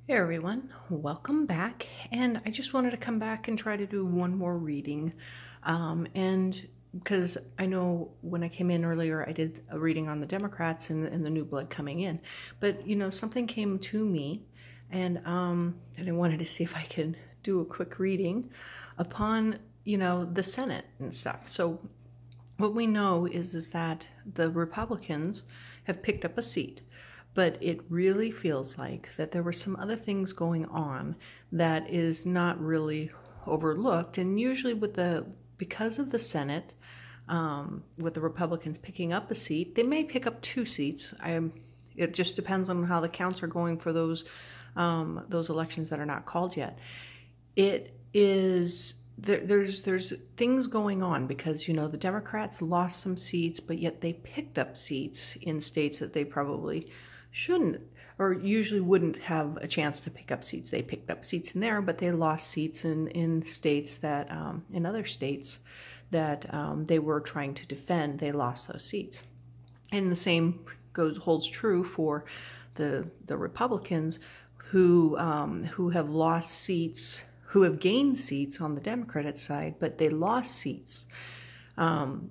Hey everyone, welcome back. And I just wanted to come back and try to do one more reading. And because I know when I came in earlier, I did a reading on the Democrats and the new blood coming in. But, something came to me and I wanted to see if I could do a quick reading upon, the Senate and stuff. So what we know is that the Republicans have picked up a seat. But it really feels like that there were some other things going on that is not really overlooked. And usually because of the Senate, with the Republicans picking up a seat, they may pick up two seats. It just depends on how the counts are going for those elections that are not called yet. It is there's things going on because the Democrats lost some seats, but yet they picked up seats in states that they probably shouldn't or usually wouldn't have a chance to pick up seats. They picked up seats in there, but they lost seats in states that in other states that they were trying to defend. They lost those seats, and the same holds true for the Republicans who have lost seats, who have gained seats on the Democratic side, but they lost seats,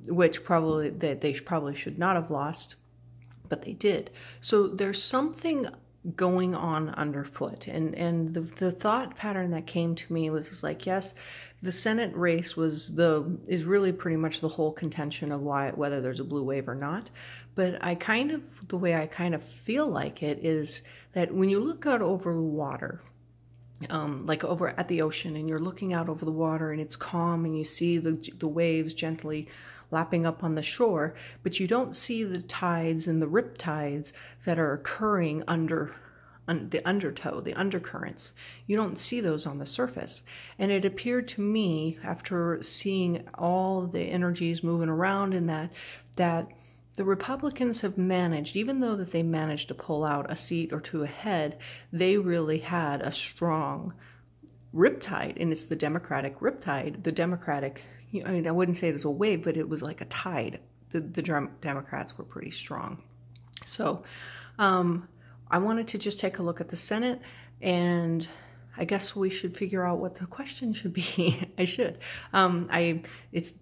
which probably they probably should not have lost. But they did. So there's something going on underfoot. And the thought pattern that came to me was like, yes, the Senate race is really pretty much the whole contention of whether there's a blue wave or not. But the way I kind of feel like it is that when you look out over the water, like over at the ocean, and you're looking out over the water and it's calm and you see the waves gently lapping up on the shore, but you don't see the tides and the riptides that are occurring under the undertow, the undercurrents. You don't see those on the surface. And it appeared to me, after seeing all the energies moving around in that the Republicans have managed, even though that they managed to pull out a seat or two ahead, they really had a strong riptide, and it's the Democratic riptide. The Democratic, I wouldn't say it was a wave, but it was like a tide. The Democrats were pretty strong. So I wanted to just take a look at the Senate, and I guess we should figure out what the question should be. I should. The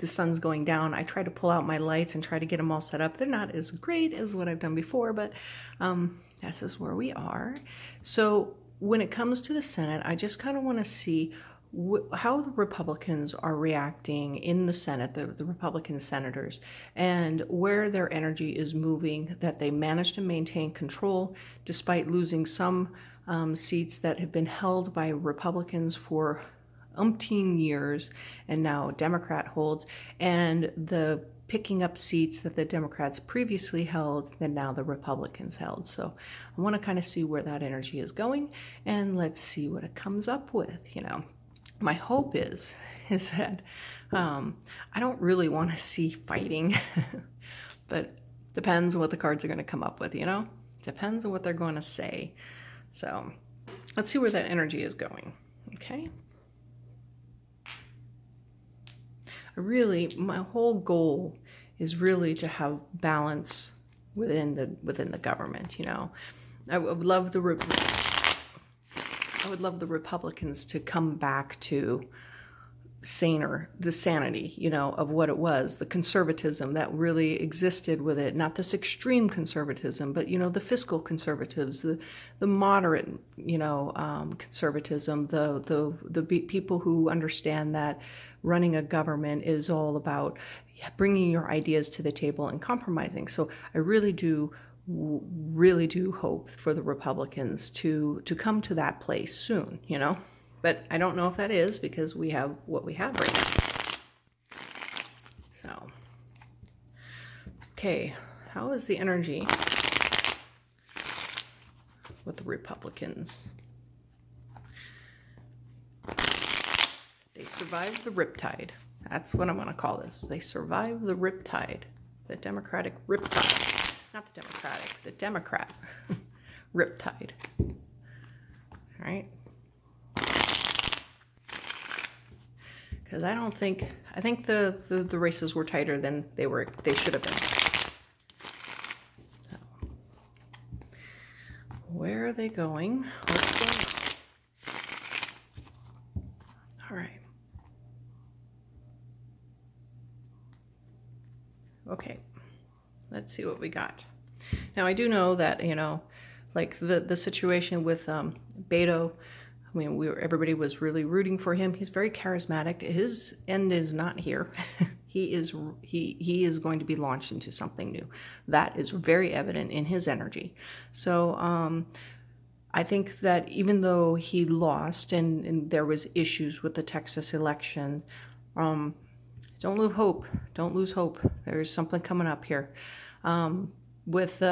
sun's going down. I try to pull out my lights and try to get them all set up. They're not as great as what I've done before, but this is where we are. So when it comes to the Senate, I just kind of want to see how the Republicans are reacting in the Senate, the Republican senators, and where their energy is moving, that they managed to maintain control despite losing some seats that have been held by Republicans for umpteen years, and now a Democrat holds, and the picking up seats that the Democrats previously held that now the Republicans held. So I want to kind of see where that energy is going, and let's see what it comes up with. My hope is that I don't really want to see fighting, but depends what the cards are going to come up with, Depends on what they're going to say. So let's see where that energy is going, okay? My whole goal is really to have balance within the government, I would love the Republicans to come back to the sanity, of what it was, the conservatism that really existed with it, not this extreme conservatism, but, the fiscal conservatives, the moderate, conservatism, the people who understand that running a government is all about bringing your ideas to the table and compromising. So I really do hope for the Republicans to come to that place soon, But I don't know if that is, because we have what we have right now. So, okay, how is the energy with the Republicans? They survived the riptide. That's what I'm going to call this. They survived the riptide, the Democratic riptide. Not the Democratic, the Democrat riptide. All right. Because I think the races were tighter than they should have been. So, where are they going? What's going on? All right. Okay, let's see what we got. Now, I do know that, you know, like the situation with Beto, I mean, everybody was really rooting for him. He's very charismatic. His end is not here. he is going to be launched into something new. That is very evident in his energy. So I think that even though he lost and there was issues with the Texas election, don't lose hope. Don't lose hope. There's something coming up here. With,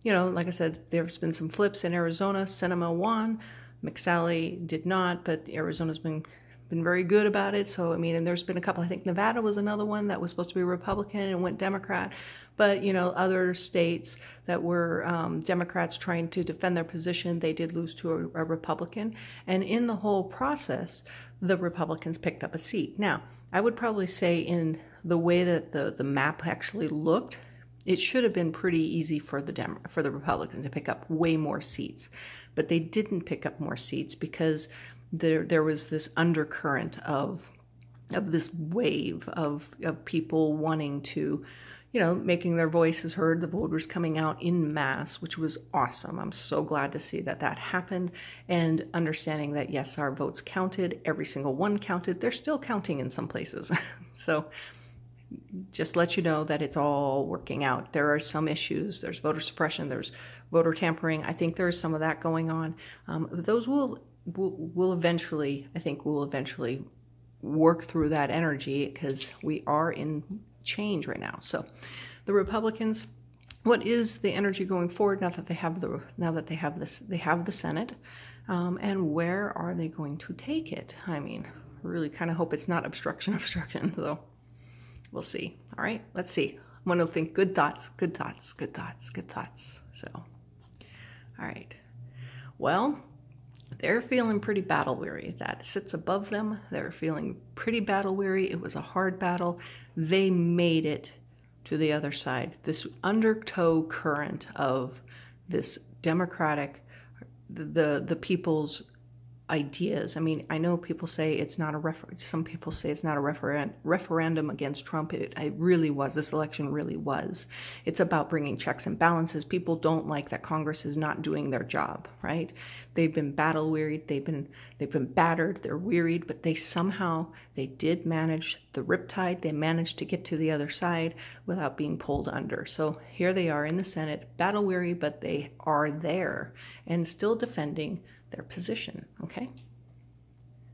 you know, like I said, there's been some flips in Arizona. Sinema won. McSally did not, but Arizona's been very good about it. So, I mean, and there's been a couple, I think Nevada was another one that was supposed to be Republican and went Democrat. But, you know, other states that were Democrats trying to defend their position, they did lose to a Republican. And in the whole process, the Republicans picked up a seat. Now, I would probably say in the way that the map actually looked, it should have been pretty easy for the Republicans to pick up way more seats. But they didn't pick up more seats because there was this undercurrent of this wave of people wanting to, you know, making their voices heard, the voters coming out in mass, which was awesome. I'm so glad to see that happened, and understanding that, yes, our votes counted, every single one counted. They're still counting in some places. So just let you know that it's all working out. There are some issues. There's voter suppression. There's voter tampering. I think there's some of that going on. Those will eventually, I think, will eventually work through that energy because we are in change right now. So the Republicans, what is the energy going forward now that they have the Senate, and where are they going to take it? I mean, really kind of hope it's not obstruction, though. We'll see. All right, let's see. I'm going to think good thoughts. So, all right. Well, they're feeling pretty battle weary. That sits above them. They're feeling pretty battle weary. It was a hard battle. They made it to the other side. This undertow current of this democratic, the people's ideas. I mean, I know people say it's not some people say it's not a referendum against Trump. It really was. This election really was. It's about bringing checks and balances. People don't like that Congress is not doing their job, right? They've been battle wearied. They've been battered. They're wearied, but they did manage the riptide. They managed to get to the other side without being pulled under. So here they are in the Senate, battle weary, but they are there and still defending their position. Okay,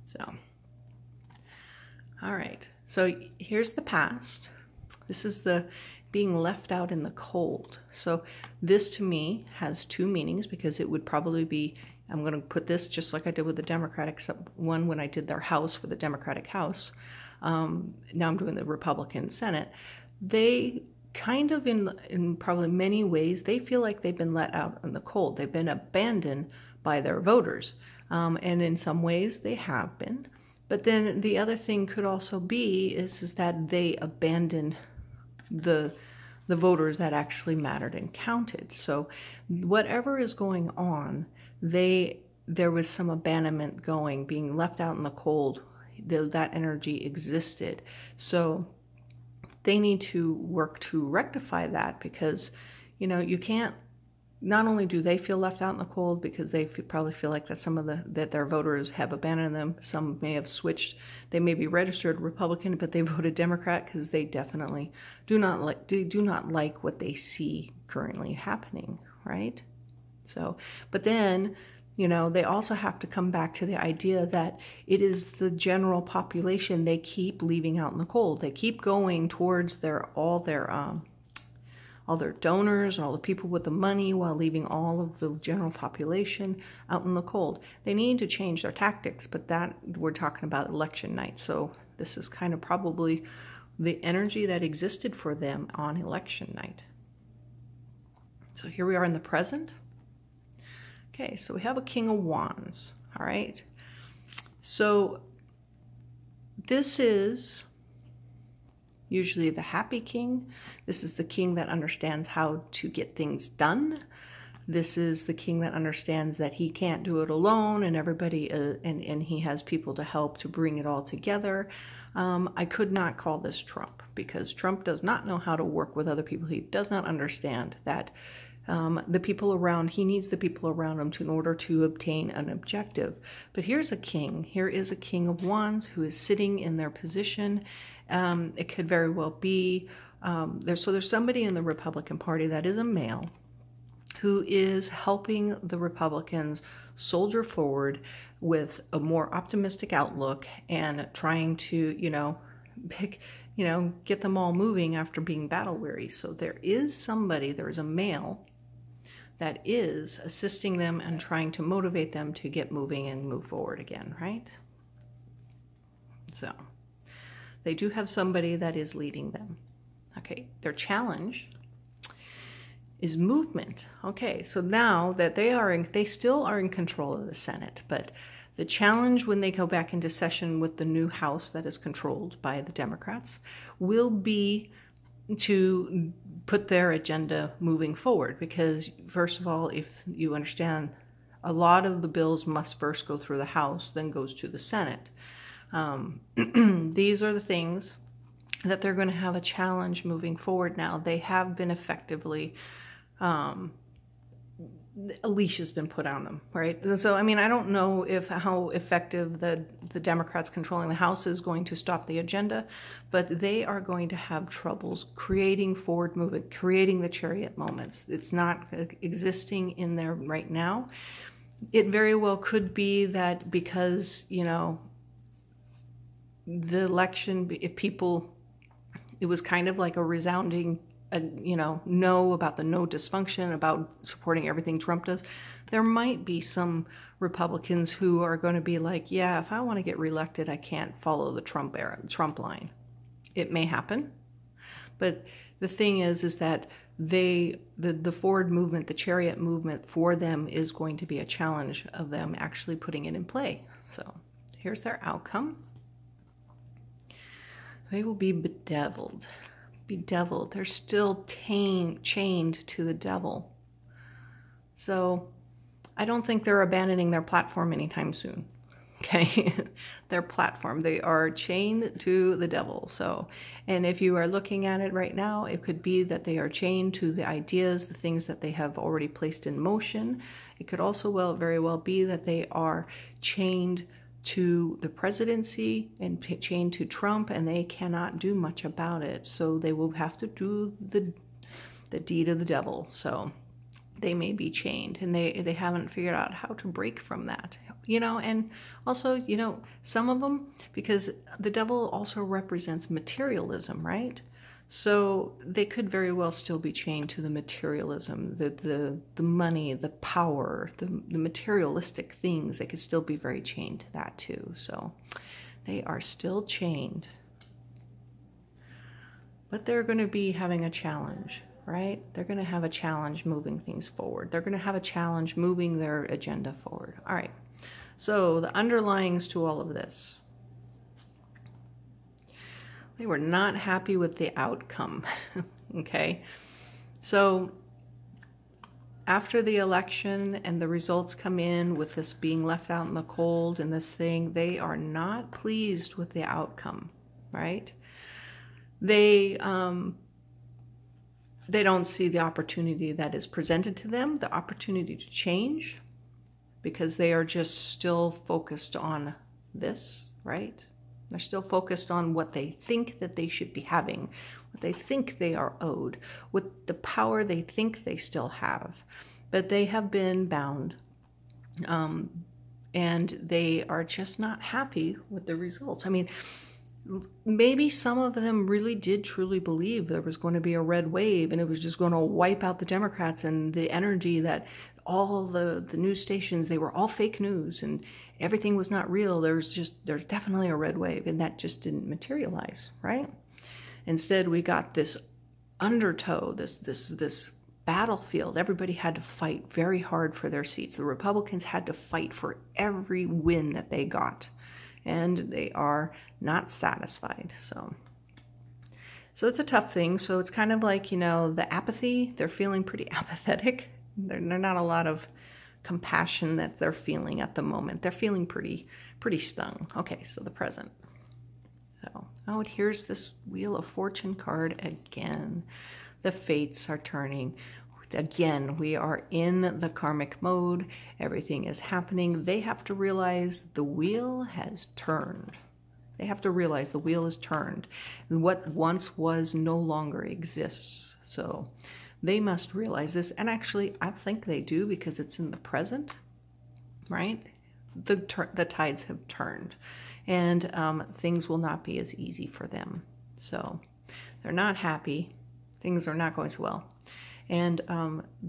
so all right, so here's the past. This is the being left out in the cold. So this to me has two meanings, because it would probably be, I'm going to put this just like I did with the Democratic one when I did their House for the Democratic House. Now I'm doing the Republican Senate. They kind of, in probably many ways, they feel like they've been let out in the cold. They've been abandoned by their voters. And in some ways they have been. But then the other thing could also be is that they abandoned the voters that actually mattered and counted. So whatever is going on, there was some abandonment going, being left out in the cold. That energy existed. So they need to work to rectify that, because, you know, you can't, not only do they feel left out in the cold because they probably feel like that their voters have abandoned them. Some may have switched. They may be registered Republican, but they voted Democrat because they definitely do not like what they see currently happening, right? So, but then, you know, they also have to come back to the idea that it is the general population they keep leaving out in the cold. They keep going towards all their donors, all the people with the money, while leaving all of the general population out in the cold. They need to change their tactics, but that we're talking about election night. So this is kind of probably the energy that existed for them on election night. So here we are in the present. Okay, so we have a King of Wands, all right? So this is usually the happy king. This is the king that understands how to get things done. This is the king that understands that he can't do it alone, and everybody, and he has people to help to bring it all together. I could not call this Trump, because Trump does not know how to work with other people. He does not understand that the people around, he needs the people around him in order to obtain an objective. But here's a king. Here is a king of wands who is sitting in their position. It could very well be, there's somebody in the Republican Party that is a male who is helping the Republicans soldier forward with a more optimistic outlook and trying to, get them all moving after being battle weary. So there is somebody, there is a male that is assisting them and trying to motivate them to get moving and move forward again, right? So they do have somebody that is leading them. Okay, their challenge is movement. Okay, so now that they still are in control of the Senate, but the challenge when they go back into session with the new House that is controlled by the Democrats will be to put their agenda moving forward. Because first of all, if you understand, a lot of the bills must first go through the House, then goes to the Senate. These are the things that they're going to have a challenge moving forward now. They have been effectively, a leash has been put on them, right? And so, I mean, I don't know how effective the Democrats controlling the House is going to stop the agenda, but they are going to have troubles creating forward movement, creating the chariot moments. It's not existing in there right now. It very well could be that because, the election, if people, it was kind of like a resounding, no about the no dysfunction, about supporting everything Trump does. There might be some Republicans who are going to be like, yeah, if I want to get reelected, I can't follow the Trump line. It may happen. But the thing is that the forward movement, the chariot movement for them is going to be a challenge of them actually putting it in play. So here's their outcome. They will be bedeviled. Bedeviled. They're still chained to the devil. So I don't think they're abandoning their platform anytime soon. Okay, their platform. They are chained to the devil. So, and if you are looking at it right now, it could be that they are chained to the ideas, the things that they have already placed in motion. It could also very well be that they are chained to the presidency and chained to Trump, and they cannot do much about it. So they will have to do the deed of the devil. So they may be chained, and they haven't figured out how to break from that. And also, some of them, because the devil also represents materialism, right? So they could very well still be chained to the materialism, the money, the power, the materialistic things. They could still be very chained to that too. So they are still chained. But they're going to be having a challenge, right? They're going to have a challenge moving things forward. They're going to have a challenge moving their agenda forward. All right. So the underlyings to all of this. They were not happy with the outcome, okay? So after the election and the results come in with this being left out in the cold and this thing, they are not pleased with the outcome, right? They don't see the opportunity that is presented to them, the opportunity to change, because they are just still focused on this, right? They're still focused on what they think that they should be having, what they think they are owed, with the power they think they still have. But they have been bound, and they are just not happy with the results. I mean, maybe some of them really did truly believe there was going to be a red wave and it was just going to wipe out the Democrats, and the energy that all the news stations, they were all fake news and everything was not real. There's definitely a red wave, and that just didn't materialize, right? Instead, we got this undertow, this battlefield. Everybody had to fight very hard for their seats. The Republicans had to fight for every win that they got, and they are not satisfied. So it's a tough thing. So it's kind of like, the apathy. They're feeling pretty apathetic. There's not a lot of compassion that they're feeling at the moment. They're feeling pretty stung. Okay, so the present. So, oh, and here's this Wheel of Fortune card again. The fates are turning. Again, we are in the karmic mode. Everything is happening. They have to realize the wheel has turned. They have to realize the wheel is turned. What once was no longer exists. So they must realize this. And actually, I think they do because it's in the present, right? The tides have turned. And things will not be as easy for them. So they're not happy. Things are not going so well. And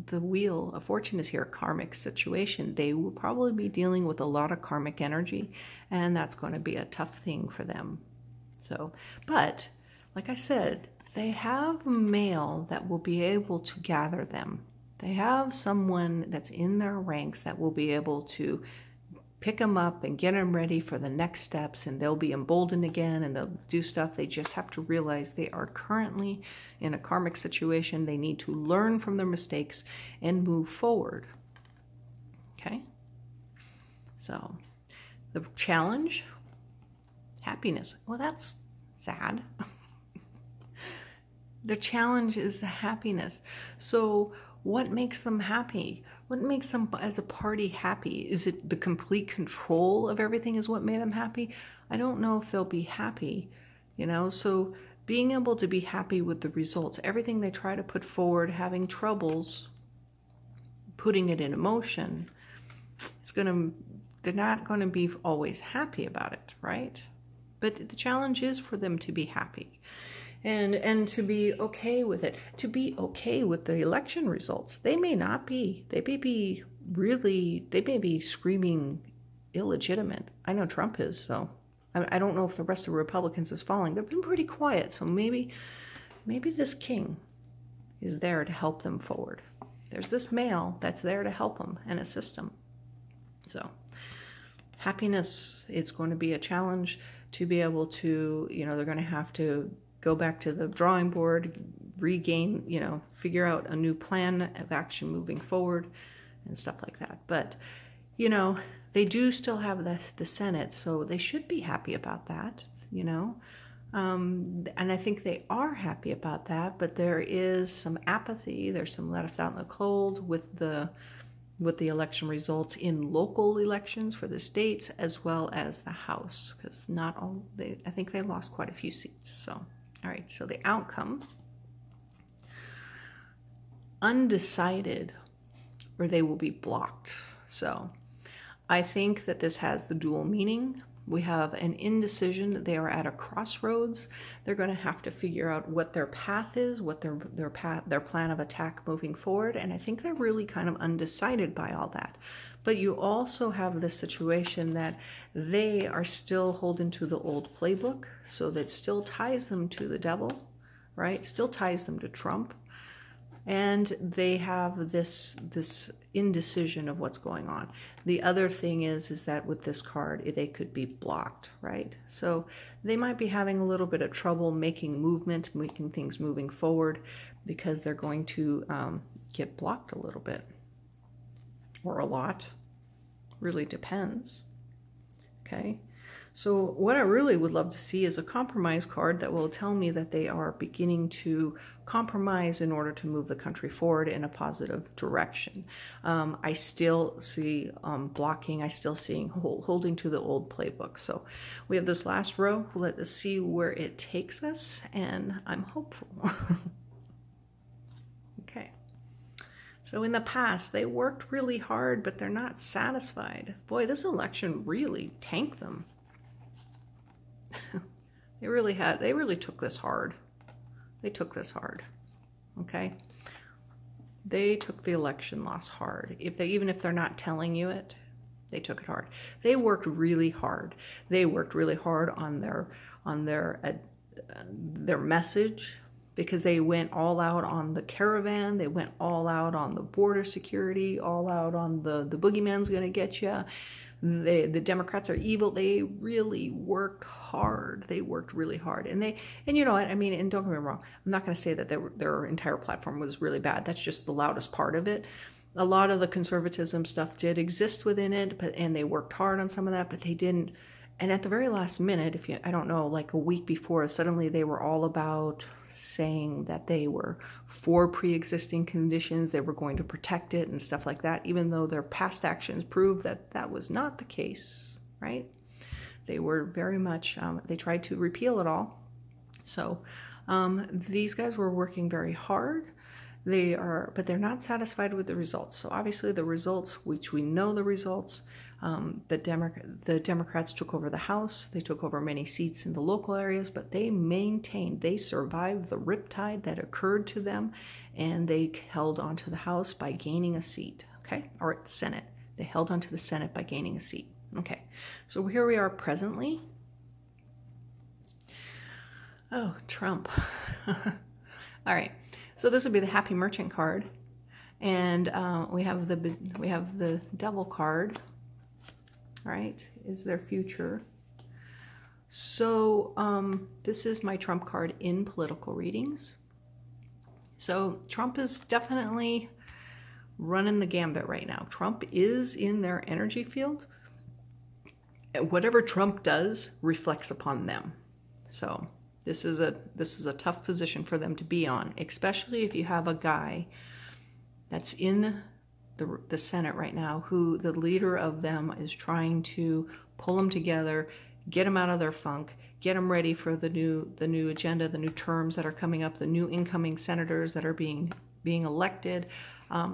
the Wheel of Fortune is here, a karmic situation. They will probably be dealing with a lot of karmic energy, and that's going to be a tough thing for them. So, but like I said, they have mail that will be able to gather them. They have someone that's in their ranks that will be able to pick them up and get them ready for the next steps, and they'll be emboldened again and they'll do stuff. They just have to realize they are currently in a karmic situation. They need to learn from their mistakes and move forward. Okay? So, the challenge, happiness. Well, that's sad. The challenge is the happiness. So, what makes them happy? What makes them as a party happy? Is it the complete control of everything is what made them happy? I don't know if they'll be happy, you know? So being able to be happy with the results, everything they try to put forward, having troubles, putting it in motion, they're not going to be always happy about it, right? But the challenge is for them to be happy. And to be okay with it, to be okay with the election results. They may not be. They may be screaming illegitimate. I know Trump is, so I don't know if the rest of the Republicans is following. They've been pretty quiet, so maybe this king is there to help them forward. There's this male that's there to help them and assist them. So happiness, it's going to be a challenge to be able to, they're going to have to go back to the drawing board, regain, figure out a new plan of action moving forward and stuff like that. But, they do still have the Senate, so they should be happy about that, and I think they are happy about that, but there is some apathy, there's some left out in the cold with the election results in local elections for the states as well as the House, because I think they lost quite a few seats, so. All right, so the outcome, undecided, or they will be blocked. So I think that this has the dual meaning. We have an indecision. They are at a crossroads. They're going to have to figure out what their path is, what their plan of attack moving forward. And I think they're really kind of undecided by all that. But you also have this situation that they are still holding to the old playbook. So that still ties them to the devil, right? Still ties them to Trump. And they have this indecision of what's going on. The other thing is that with this card, they could be blocked, right? So they might be having a little bit of trouble making things moving forward, because they're going to get blocked a little bit. Or a lot. Really depends. Okay? So what I really would love to see is a compromise card that will tell me that they are beginning to compromise in order to move the country forward in a positive direction. I still see blocking. I still see holding to the old playbook. So we have this last row. Let us see where it takes us, and I'm hopeful. Okay. So in the past, they worked really hard, but they're not satisfied. Boy, this election really tanked them. They really took this hard. They took this hard. Okay? They took the election loss hard. Even if they're not telling you it, they took it hard. They worked really hard. They worked really hard on their message, because they went all out on the caravan. They went all out on the border security, all out on the boogeyman's going to get you. The Democrats are evil. They really worked hard. They worked really hard. And you know what? I mean, and don't get me wrong, I'm not going to say that their entire platform was really bad. That's just the loudest part of it. a lot of the conservatism stuff did exist within it, and they worked hard on some of that, but they didn't. And at the very last minute, I don't know, like a week before, suddenly they were all about saying that they were for pre-existing conditions, they were going to protect it and stuff like that, even though their past actions proved that that was not the case, right? They were very much, they tried to repeal it all. So these guys were working very hard. But they're not satisfied with the results. So obviously the results, which we know the results, the Democrats took over the House. They took over many seats in the local areas, but they survived the riptide that occurred to them, and they held onto the House by gaining a seat, okay? Or Senate. They held onto the Senate by gaining a seat. Okay, so here we are presently. Oh, Trump. All right. So this would be the Happy Merchant card, and we have the Devil card. Right? Is their future. So this is my Trump card in political readings. So Trump is definitely running the gambit right now. Trump is in their energy field. Whatever Trump does reflects upon them. So this is a tough position for them to be on, especially if you have a guy that's in the Senate right now who the leader of them is trying to pull them together, get them out of their funk, get them ready for the new agenda, the new terms that are coming up, the new incoming senators that are being elected,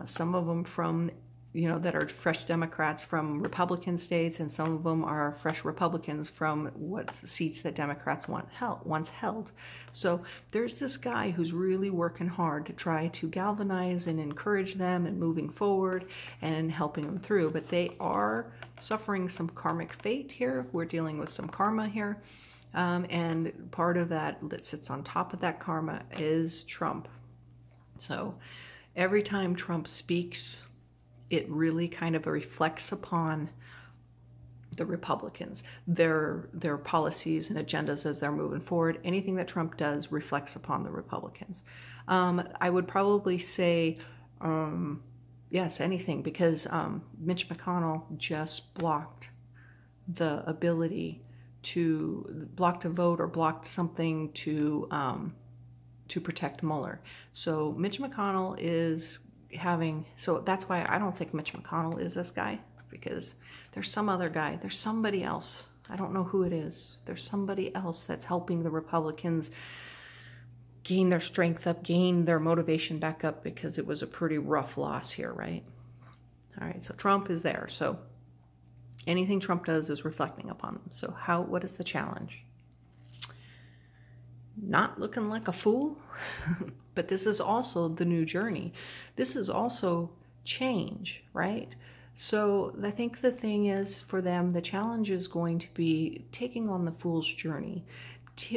some of them from that are fresh Democrats from Republican states, and some of them are fresh Republicans from what seats that Democrats once held. So there's this guy who's really working hard to try to galvanize and encourage them and moving forward and helping them through. But they are suffering some karmic fate here. We're dealing with some karma here. And part of that sits on top of that karma is Trump. So every time Trump speaks, it really kind of reflects upon the Republicans, their policies and agendas as they're moving forward. Anything that Trump does reflects upon the Republicans. I would probably say, yes, anything, because Mitch McConnell just blocked the ability to blocked a vote or blocked something to protect Mueller. So Mitch McConnell is so that's why I don't think Mitch McConnell is this guy, because there's some other guy, there's somebody else, I don't know who it is, there's somebody else that's helping the Republicans gain their strength up, gain their motivation back up, because it was a pretty rough loss here, right? All right, so Trump is there, so anything Trump does is reflecting upon them. So what is the challenge? Not looking like a fool. But this is also the new journey. This is also change, right? So I think the thing is, for them, the challenge is going to be taking on the fool's journey,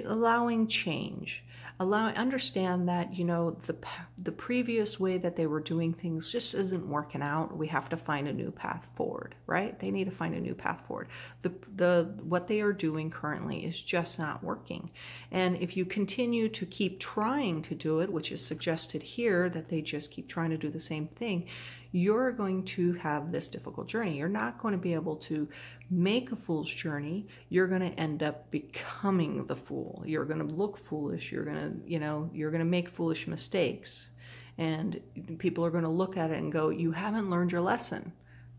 allowing change, understand that, the previous way that they were doing things just isn't working out. We have to find a new path forward, right? They need to find a new path forward. What they are doing currently is just not working. And if you continue to keep trying to do it, which is suggested here, that they just keep trying to do the same thing, you're going to have this difficult journey. You're not going to be able to make a fool's journey. You're going to end up becoming the fool. You're going to look foolish. You're going to make foolish mistakes. And people are going to look at it and go, you haven't learned your lesson,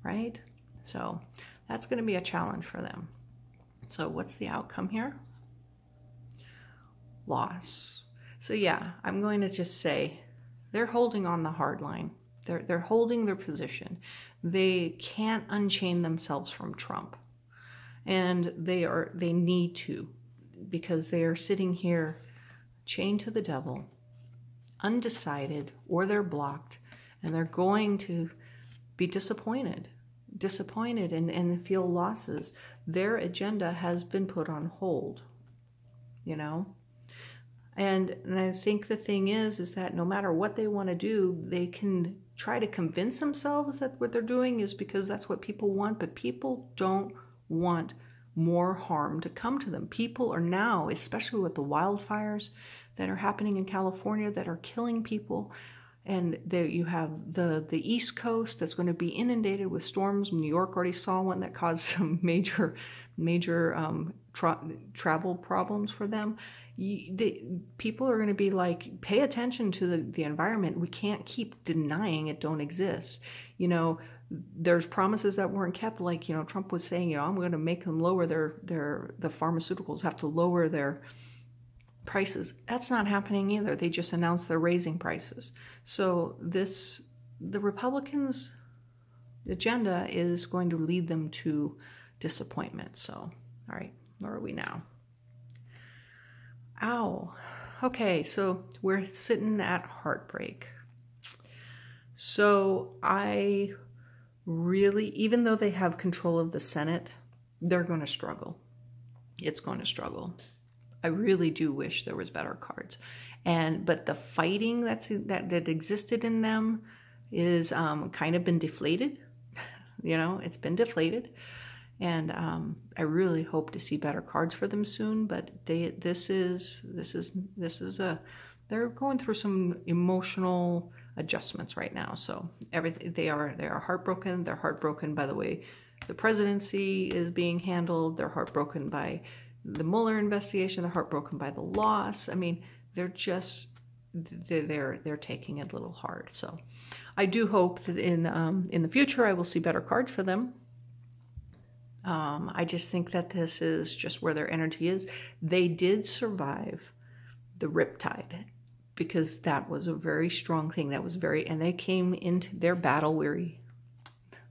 right? So that's going to be a challenge for them. So what's the outcome here? Loss. So yeah, I'm going to just say they're holding on the hard line. They're holding their position. They can't unchain themselves from Trump. And they need to, because they are sitting here chained to the devil, undecided, or they're blocked, and they're going to be disappointed and feel losses. Their agenda has been put on hold, And I think the thing is that no matter what they want to do, they can try to convince themselves that what they're doing is because that's what people want, but people don't want more harm to come to them. People are now, especially with the wildfires that are happening in California that are killing people, And there you have the East Coast that's going to be inundated with storms. New York already saw one that caused some major travel problems for them. People are going to be like, pay attention to the environment. We can't keep denying it don't exist. You know, there's promises that weren't kept. Like, you know, Trump was saying, you know, I'm going to make them lower the pharmaceuticals have to lower their prices. That's not happening either. They just announced they're raising prices. So the Republicans' agenda is going to lead them to disappointment. So, all right, where are we now? Ow. Okay, so we're sitting at heartbreak. So I really, even though they have control of the Senate, they're going to struggle. It's going to struggle. I really do wish there was better cards, but the fighting that existed in them is kind of been deflated. You know, it's been deflated, and I really hope to see better cards for them soon. But they're going through some emotional adjustments right now. So they are heartbroken. They're heartbroken by the way the presidency is being handled. They're heartbroken by the Mueller investigation. They're heartbroken by the loss. I mean, they're taking it a little hard. So I do hope that in the future I will see better cards for them. I just think that this is just where their energy is. They did survive the riptide because that was a very strong thing. And they came into their battle weary.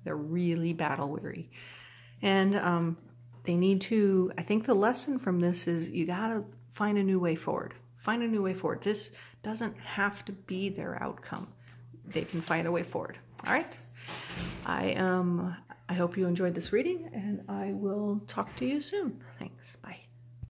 They're really battle weary. And they need to, I think the lesson from this is you got to find a new way forward. Find a new way forward. This doesn't have to be their outcome. They can find a way forward. All right. I hope you enjoyed this reading, and I will talk to you soon. Thanks. Bye.